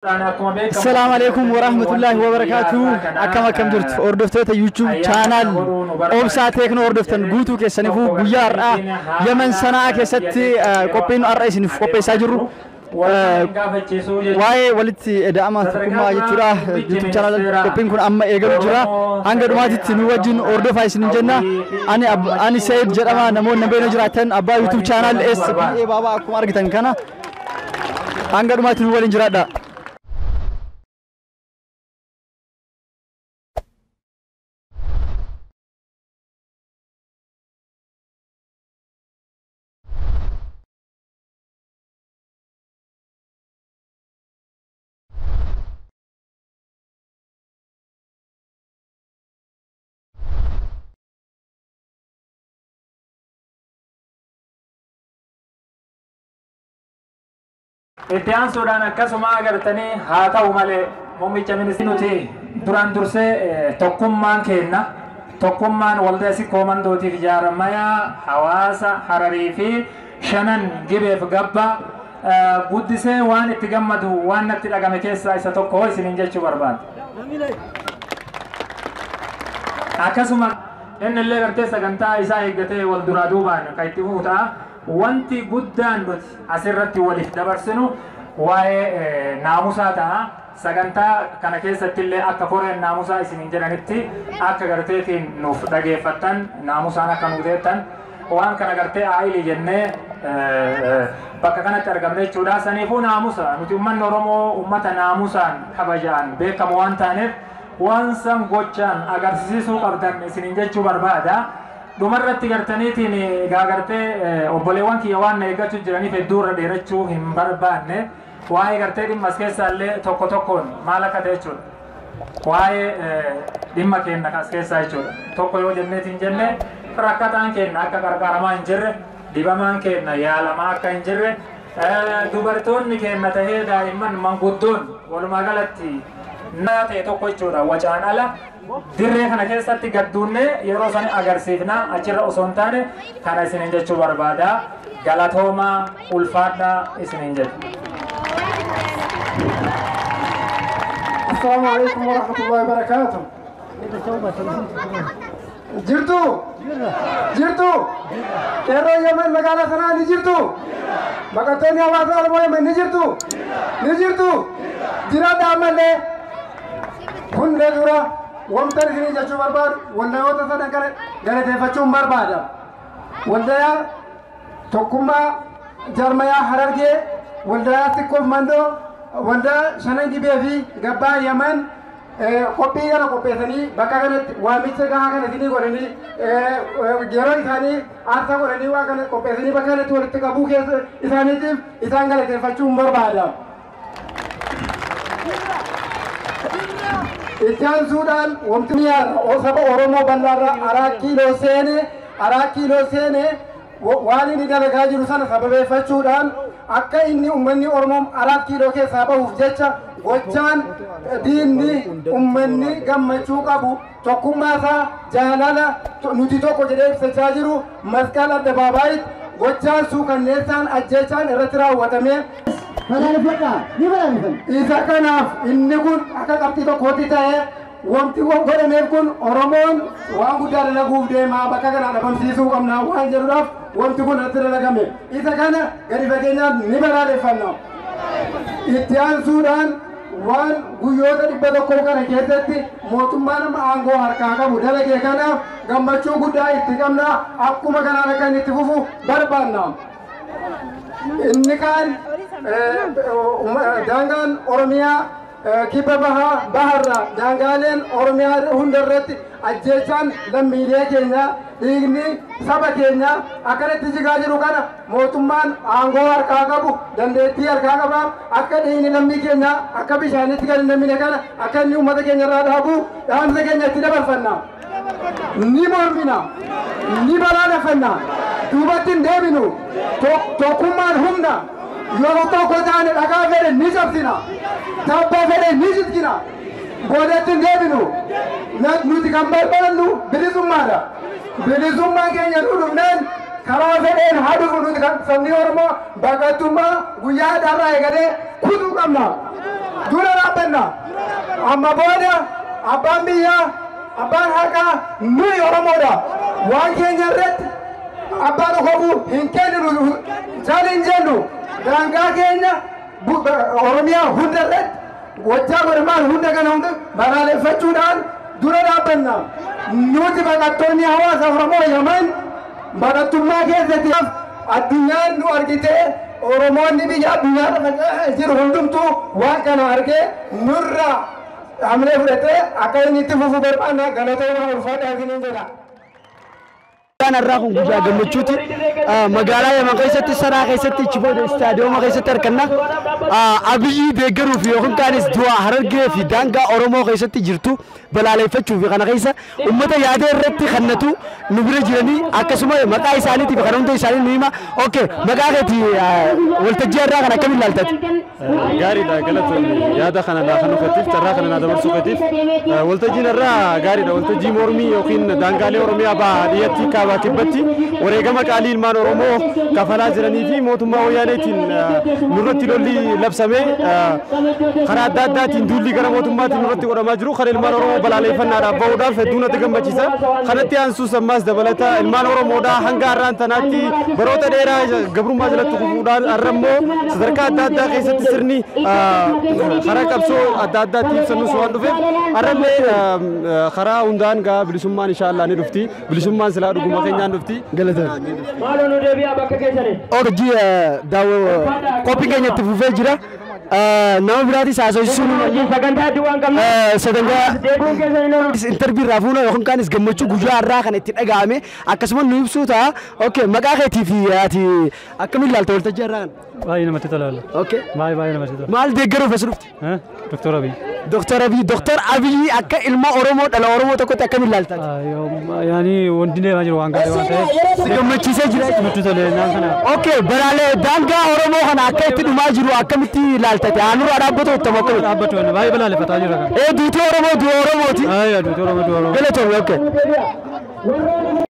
السلام عليكم ورحمة الله وبركاته. أكم درت أردفت يوتيوب channel أوبسا تكنو أردفتن قوتو كسنفو بيار يمن سنة كستي كوبين الرئيس نف كوبي ساجرو واي ولتي دعما تكما يجرا يوتيوب channel كوبين كون أما إيجابي جرا عنك دماتي تنوجين أردفا يسنجنا أنا سيد جرما نمون نبين جراتن أبا يوتيوب channel إس بي بابا أكم أرجتن كنا عنك دماتي تنوجين جرادا Etian Sudan akkasuma agartanii haa ta'u malee muummicha ministeeruuti duraan dursee tokkummaan kenna tokkummaan waldaasi koomandootiif ijaaramaya hawaasa Hararii fi shanan gibeef gabba guddisee waan itti gammadu waan natti dhagame keessaa isa tokko isiniin jechuu barbaada. Akkasuma inni illee gartee sagantaa isaa eeggatee wal duraa duubaan kan itti fuutaa wanti guddaan nuti asirratti waliif dabarsinu waa'ee naamusaa ta'a. Sagantaa kana keessatti illee akka koreen naamusaa isiniin jedhanitti akka garteetiin nuuf dhageeffattan naamusaan akka nu gudeettan waan kana gartee aayilii jennee bakka kanatti argamne jechuudha. Saniifuu naamusa nuti uummanni Oromoo uummata naamusaan kabajaan beekamu waan taaneef waan san gochaan agarsiisuu qabdan isiniin jechuu barbaada. Dumarratti gartaniitiin gaagartee obboleewwan kiyya waan eeggachuu jiraniif hedduurra dheerachuu hin barbaanne waa'ee gartee dhimma as keessaallee tokko tokkoon maal akka ta'e jechuudha. Waa'ee dhimma keenya as keessaa jechuudha. Tokko yoo jenneetiin jenne rakkataan keenya akka qarqaramaa hin jirre dhibamaan keenya yaalamaa akka hin jirre dubartoonni keenya tahee daa'imman manguddoon walumaa galatti naa ta'e tokko jechuudha wacaan ala. Dirree kana keessatti gadduunne yeroo san agarsiifna achirra osoo hin taane kana isiniin jechuu barbaada. Galatoomaa ulfaadhaa isiniin jedhu. Assalamu alaikum warahmatullahi wabarakatuh. Jirtu yeroo Yemen magaalaa sanaa ni jirtu. Baqattoonni hawaasa Oromoo Yemen ni jirtu. Jiraadhaa ammallee hundee dura wamtan isiniin jechuu barbaadu waldayoota sadan galateeffachuun barbaada. Waldayaa tokkummaa jaarmayaa Harargee, waldayaa Xiqqoof Mandoo, waldaa shanan gibee fi gabbaa Yemen qophii kana qopheessanii bakka kanatti waamicha gahaa kana isinii godhanii yeroo isaanii aarsaa godhanii waa kana qopheessanii bakka kanatti walitti qabuu keessa isaaniitiif isaan galateeffachuun barbaada. Itiyaan Suudaan wanti saba Oromoo bal'aarraa araa kiiloo seene waan inni dalagaa jiru sana sababeeffachuudhaan akka inni uummanni Oromoo araa kiiloo keessaa bahuuf jecha gochaan diinni uummanni gammachuu qabu tokkummaasaa jaalala nuti tokko jedhee ibsachaa jiru masqal addabaabaayit gochaan suukanneessaan ajjeechaan irratti raawwatamee isa kanaaf inni kun akka qabxii tokkotti ta'ee wanti godhameef kun Oromoon waan guddaa dalaguuf deemaa bakka kana dhabamsiisuu qabna waan jedhuudhaaf wanti kun irratti dalagame. Isa kana gadi fageenyaan ni balaaleffanna. Itti aansuudhaan waan guyyoota 100 kana keessatti mootummaan aangoo harkaa qabu dalagee kanaaf gammachuu guddaa itti qabna. Akkuma kanaan akka inni itti fufu barbaanna. Inni kaan daangaan Oromiyaa kibba baharraa daangaaleen Oromiyaa hundarratti ajjeechaan lammiilee keenya dhiigni saba keenya akkanatti jigaa jiru kana mootummaan aangoo harkaa qabu dandeettii harkaa qabaaf akka dhiigni lammii keenya akka bishaanitti kan hin namine kana akka inni uummata keenya irraa dhaabu dhaamsa keenya itti dabarfanna. Ni mormina, ni balaaleffanna, duubatti hin deebinu, tokkummaan humna. Yeroo tokko taane dhagaa fedhe ni cabsina, tabba fedhe ni jitkina, boodatti hin deebinu. Nuti kan barbaannu bilisummaadha. Bilisummaa keenya nu dhufneen karaa fedheen haa dhufu nuti kan sabni Oromoo baqattummaa guyyaa dharraa eegalee kutuu qabna. dhaabbanna. Amma booda abbaan biyyaa abbaan haqaa nuyi Oromoodha. Waan keenya irratti abbaan dhokobuu hin kenninu jala hin jennu. Daangaa keenya Oromiyaa hunda irratti wajjaa godhamaan hunda kana hunda balaaleffachuudhaan dura dhaabbanna. Nuti baqattoonni hawaasa Oromoo Yaman baqattummaa keessatti addunyaan nu argitee Oromoonni biyya addunyaa irra jiru hundumtuu waan kana argee nurra amlee fudhatee akka inni itti fufu barbaanna galatooma ulfaadhaa isiniin jedha. Kan irraa kun guyyaa gammachuuti magaalaa Yaman keessatti saraa keessatti Chibooda istaadiyooma keessatti arganna Abiyyi deeggaruuf yookiin kaanis du'a Harargee fi daangaa Oromoo keessatti jirtu balaaleffachuuf kana keessa uummata yaada irratti kannatu nu bira jiranii akkasuma maqaa isaaniitiif kan hunda isaanii nu hima. Okay, maqaa keetii waltajjii irraa kan akkamiin ilaaltati? Gaariidha galatoonni yaada kana laafan uffattiif carraa kana dabarsuu uffattiif waltajjiin irraa gaariidha. Waltajjii mormii yookiin daangaalee Oromiyaa baadiyyaatti kaabaa kibbatti wareegama qaalii ilmaan Oromoo kafalaa jiranii fi mootummaa wayyaaneetiin nurratti lolli labsamee karaa adda addaatiin duulli gara mootummaatiin nurratti godhamaa jiru kan ilmaan Oromoo balaaleffannaadhaaf bahuudhaaf hedduu natti gammachiisa. Kanatti aansuus ammaas dabalata ilmaan Oromoodhaa hanga har'aan tanaatti baroota dheeraa gabrummaa jalatti kufuudhaan har'ammoo sadarkaa adda addaa keessatti sirni karaa qabsoo adda addaatti ibsannus waan dhufeef har'allee karaa hundaan gaa bilisummaan inshaallah ni dhufti. Bilisummaan silaa dhuguma keenyaan dhufti. Orjii daawoo qophii keenyatti fufee jira. Nama biraatis haasofsiisuun sagantaa interview irraa fuuna yookiin kaanis gammachuu guyyaa har'aa kan itti dhaga'ame akkasuma nu ibsuu ta'a. Okay, maqaa keetii fi ati akkamiin ilaalta waltajjii har'aa kana? Baay'ee namatti tola. Okay. Baay'ee namatti tola. Maal deeggaruuf as dhufte? Dr. Abiy. Dr. Abiy akka ilma Oromoo dhala Oromoo tokkotti akkamiin ilaalta? Yaani wanti deemaa jiru waan gaarii waan ta'eef. Si gammachiisee jira. Namatti tola naan kana. Okay, baraalee daangaa Oromoo kana akka itti dhumaa jiru akkamitti ilaalta? Aanurraa dhaabbatu ittama akkamitti? Dhaabbatu baay'ee balaaleffataa jira kan. Duutii Oromoo du'a Oromooti. Duutii Oromoo du'a Oromoo. Galatoomii okay.